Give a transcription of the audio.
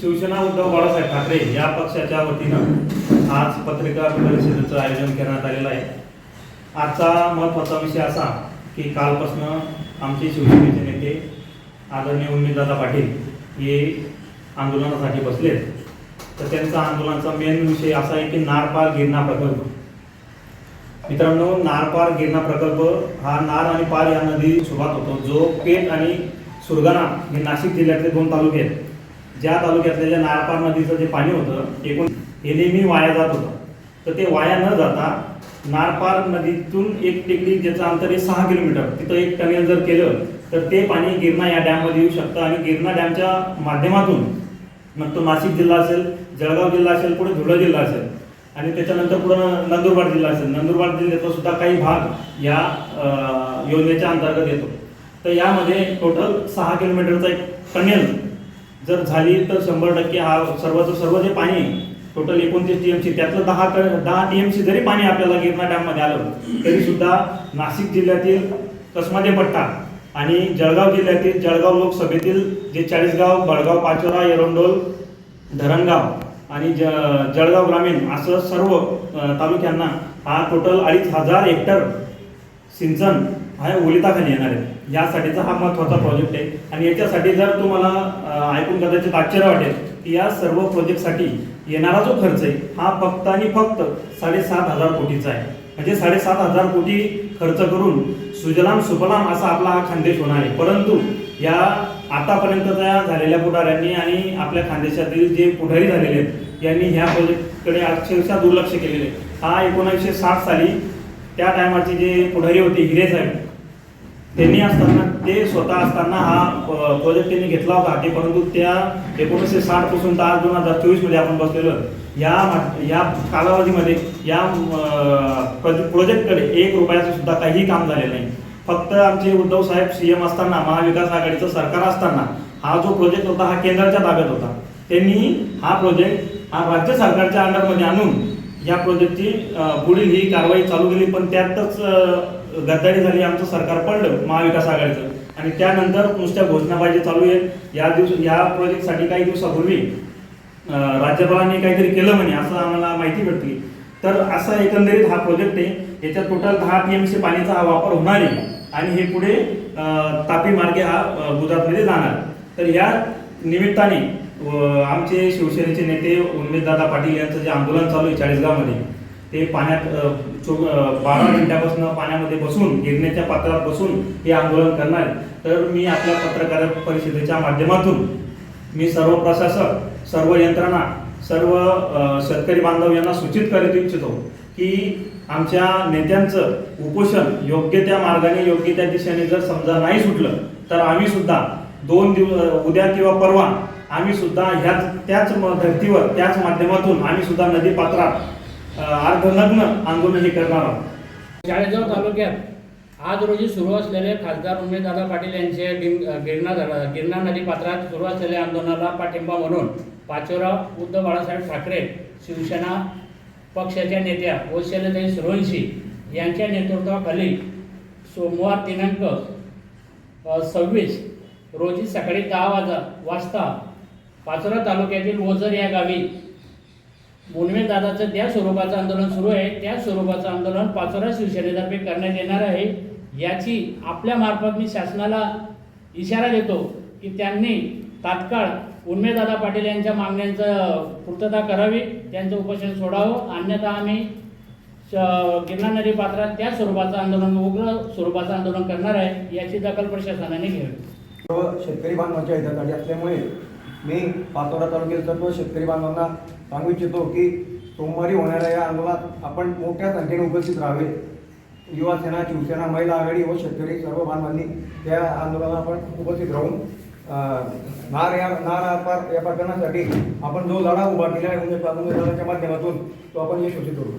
शिवसेना उद्धव बाळासाहेब ठाकरे या पक्षाच्या वतीनं आज पत्रकार परिषदेचं आयोजन करण्यात आलेलं आहे। आजचा महत्त्वाचा विषय असा की कालपासून आमचे शिवसेनेचे नेते आदरणीय उमेददादा पाटील हे आंदोलनासाठी बसलेत। तर त्यांचा आंदोलनाचा मेन विषय असा आहे की नार-पार गिरणा प्रकल्प। मित्रांनो, नार-पार गिरणा प्रकल्प हा नार आणि पार या नदी सुरुवात होतो, जो पेठ आणि सुरगाणा हे नाशिक जिल्ह्यातले दोन तालुके आहेत। ज्या तालुक्यातल्या ज्या नार-पार नदीचं जे पाणी होतं एकूण हे नेहमी वाया जात होतं, तर ते वाया न जाता नार-पार नदीतून एक टेकडी ज्याचं अंतर आहे 6 किलोमीटर, तिथं एक टनेल जर केलं तर ते पाणी गिरणा या डॅममध्ये येऊ शकतं आणि गिरणा डॅमच्या माध्यमातून मग तो नाशिक जिल्हा असेल, जळगाव जिल्हा असेल, पुढे धुळे जिल्हा असेल आणि त्याच्यानंतर पुढे नंदुरबार जिल्हा असेल, नंदुरबार जिल्ह्याचा सुद्धा काही भाग या योजनेच्या अंतर्गत येतो। तर यामध्ये टोटल 6 किलोमीटरचा एक टनेल जर झाली तर 100% हा सर्व जे पाणी टोटल 29 TMC त्यातलं 10 TMC जरी पाणी आपल्याला गिरणा डॅममध्ये आलं तरी सुद्धा नाशिक जिल्ह्यातील कसमाजे पट्टा आणि जळगाव जिल्ह्यातील जळगाव लोकसभेतील जे 40 गाव, बळगाव, पाचोरा, एरंडोल, धरणगाव आणि जळगाव ग्रामीण असं सर्व तालुक्यांना हा टोटल 2,500 हेक्टर सिंचन हा ओलिताखाली येणार आहे। यासाठीचा हा महत्त्वाचा प्रोजेक्ट आहे आणि याच्यासाठी जर तुम्हाला ऐकून कदाचित आश्चर्य वाटेल की या सर्व प्रोजेक्टसाठी येणारा जो खर्च आहे हा फक्त आणि फक्त 7,500 कोटीचा आहे। म्हणजे 7,500 कोटी खर्च करून सुजलाम सुफलाम असा आपला हा खानदेश होणार आहे। परंतु या आतापर्यंतच्या झालेल्या पुढाऱ्यांनी आणि आपल्या खानदेशातील जे पुढारी झालेले आहेत यांनी ह्या प्रोजेक्टकडे अक्षरशः दुर्लक्ष केलेले। हा 1960 साली त्या टायमाचे जे पुढारी होते हिरे साहेब, त्यांनी असताना ते स्वतः असताना हा प्रोजेक्ट त्यांनी घेतला होता ते, परंतु त्या 1960 पासून तर आज 2024 मध्ये आपण बसलेलो या कालावधीमध्ये या प्रोजेक्टकडे 1 रुपयाचं सुद्धा काही काम झालेलं नाही। फक्त आमचे उद्धव साहेब CM असताना, महाविकास आघाडीचं सरकार असताना हा जो प्रोजेक्ट होता हा केंद्राच्या ताब्यात होता। त्यांनी हा प्रोजेक्ट हा राज्य सरकारच्या अंडरमध्ये आणून या प्रोजेक्टची पुढील ही कारवाई चालू केली, पण त्यातच गद्दारी झाली, आमचं सरकार पडलं महाविकास आघाडीचं आणि त्यानंतर नुसत्या घोषणाबाजी चालू आहे। या प्रोजेक्टसाठी काही दिवसापूर्वी राज्यपालांनी काहीतरी केलं म्हणे असं आम्हाला माहिती भेटली। तर असा एकंदरीत हा प्रोजेक्ट आहे। याच्यात टोटल 10 TMC पाण्याचा हा वापर होणार आहे आणि हे पुढे तापी मार्गे हा गुजरातमध्ये जाणार। तर या निमित्ताने आमचे शिवसेनेचे नेते उमेददादा पाटील यांचं जे आंदोलन चालू आहे 40 गावामध्ये, ते पाण्यात 12 मिनिटापासून पाण्यामध्ये बसून गिरणेच्या पात्रात बसून हे आंदोलन करणार। तर मी आपल्या पत्रकार परिषदेच्या माध्यमातून मी सर्व प्रशासक, सर्व यंत्रणा, सर्व शेतकरी बांधव यांना सूचित करीत इच्छितो की आमच्या नेत्यांचं उपोषण योग्य त्या मार्गाने, योग्य त्या दिशेने जर समजा नाही सुटलं तर आम्ही सुद्धा 2 दिवस उद्या किंवा परवा आम्ही सुद्धा त्याच धर्तीवर, त्याच माध्यमातून आम्ही सुद्धा नदी पात्रात अर्धनग्न आंदोलन हे करणार आहोत। चाळीसगाव तालुक्यात आज रोजी सुरू असलेले खासदार उमेददादा पाटील यांचे गिरणा नदी पात्रात सुरू असलेल्या आंदोलनाला पाठिंबा म्हणून पाचोरा उद्धव बाळासाहेब ठाकरे शिवसेना पक्षाच्या नेत्या वत्सलाताई सूर्यवंशी यांच्या नेतृत्वाखाली सोमवार दिनांक 26 रोजी सकाळी 10 वाजता पाचोरा तालुक्यातील ओझर या गावी उमेददादाचं त्या स्वरूपाचं आंदोलन सुरू आहे। त्या स्वरूपाचं आंदोलन पाचोरा शिवसेनेतर्फे करण्यात येणार आहे। याची आपल्या मार्फत मी शासनाला इशारा देतो की त्यांनी तात्काळ उमेददादा पाटील यांच्या मागण्यांचं पूर्तता करावी, त्यांचं उपोषण सोडावं, अन्यथा आम्ही गिरणा नदी पात्रात त्या स्वरूपाचं आंदोलन, उग्र स्वरूपाचं आंदोलन करणार आहे। याची दखल प्रशासनाने घ्यावी। शेतकरी बांधवांच्या हितासाठी असल्यामुळे मी पाचोरा तालुक्यातील सर्व शेतकरी बांधवांना सांगू इच्छितो की सोमवारी होणाऱ्या या आंदोलनात आपण मोठ्या संख्येने उपस्थित राहावे। युवा सेना, शिवसेना, महिला आघाडी व शेतकरी सर्व बांधवांनी त्या आंदोलनात आपण उपस्थित राहून नार या प्रकरणासाठी आपण जो लढा उभा केला आहे उमेदवाराच्या माध्यमातून तो आपण यशस्वी करू।